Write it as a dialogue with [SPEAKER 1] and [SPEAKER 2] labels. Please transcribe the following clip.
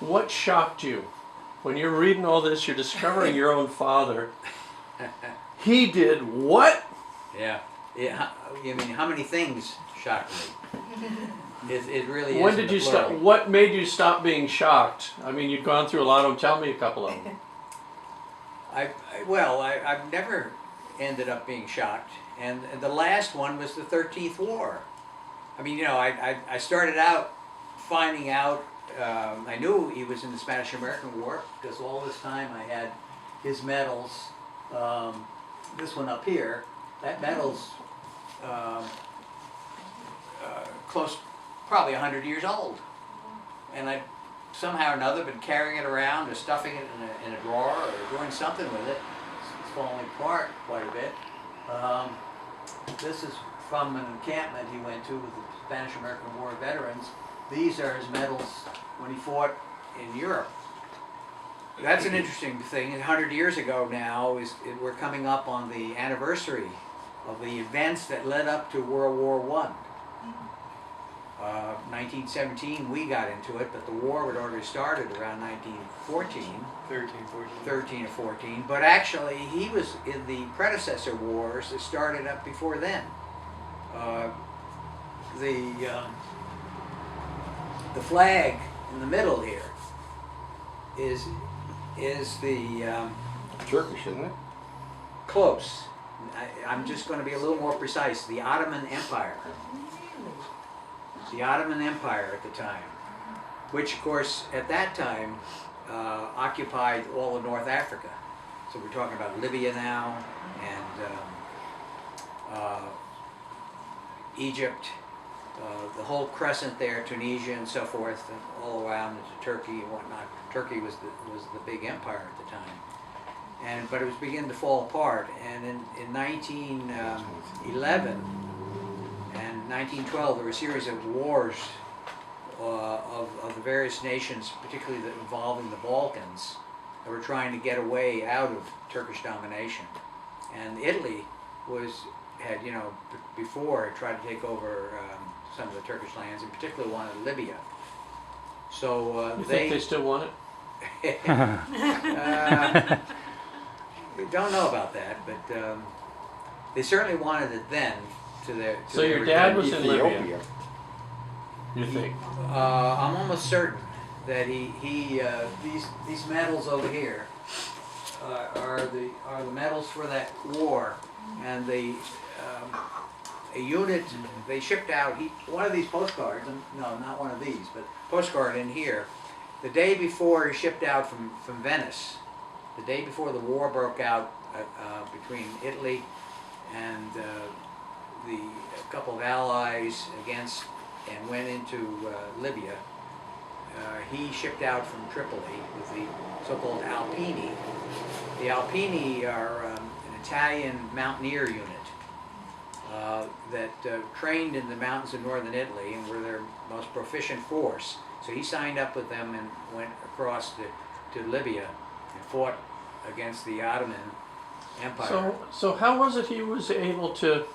[SPEAKER 1] What shocked you? When you're reading all this, you're discovering your own father. He did what?
[SPEAKER 2] Yeah. You mean, how many things shocked me? It really is.
[SPEAKER 1] When did you stop? What made you stop being shocked? I mean, you've gone through a lot of them. Tell me a couple of them.
[SPEAKER 2] I've never ended up being shocked. And the last one was the 13th War. I mean, you know, I started out finding out, I knew he was in the Spanish-American War because all this time I had his medals, this one up here, that medal's close, probably 100 years old. And I somehow or another been carrying it around or stuffing it in a drawer or doing something with it. It's falling apart quite a bit. This is from an encampment he went to with the Spanish-American War veterans. These are his medals when he fought in Europe. That's an interesting thing. 100 years ago now, we're coming up on the anniversary of the events that led up to World War I. 1917 we got into it, but the war had already started around 1914. 13 or 14. But actually he was in the predecessor wars that started up before then. The flag in the middle here is the
[SPEAKER 1] Turkish, isn't it?
[SPEAKER 2] close. I'm just going to be a little more precise. The Ottoman Empire. The Ottoman Empire at the time, which of course at that time occupied all of North Africa. So we're talking about Libya now, and Egypt, the whole crescent there, Tunisia and so forth, and all around into Turkey and whatnot. Turkey was the big empire at the time, but it was beginning to fall apart. And in 1911 and 1912, there were a series of wars of the various nations, particularly involving the Balkans, that were trying to get away out of Turkish domination. And Italy had before tried to take over some of the Turkish lands, and particularly wanted Libya. So
[SPEAKER 1] you think they still want it?
[SPEAKER 2] We don't know about that, but they certainly wanted it then.
[SPEAKER 1] So your dad was in Libya? You think?
[SPEAKER 2] I'm almost certain that these medals over here are the medals for that war, and a unit they shipped out. One of these postcards, no, not one of these, but postcard in here. The day before he shipped out from Venice, the day before the war broke out between Italy and a couple of allies and went into Libya, he shipped out from Tripoli with the so-called Alpini. The Alpini are an Italian mountaineer unit that trained in the mountains of northern Italy and were their most proficient force. So he signed up with them and went across to Libya and fought against the Ottoman Empire.
[SPEAKER 1] So how was it he was able to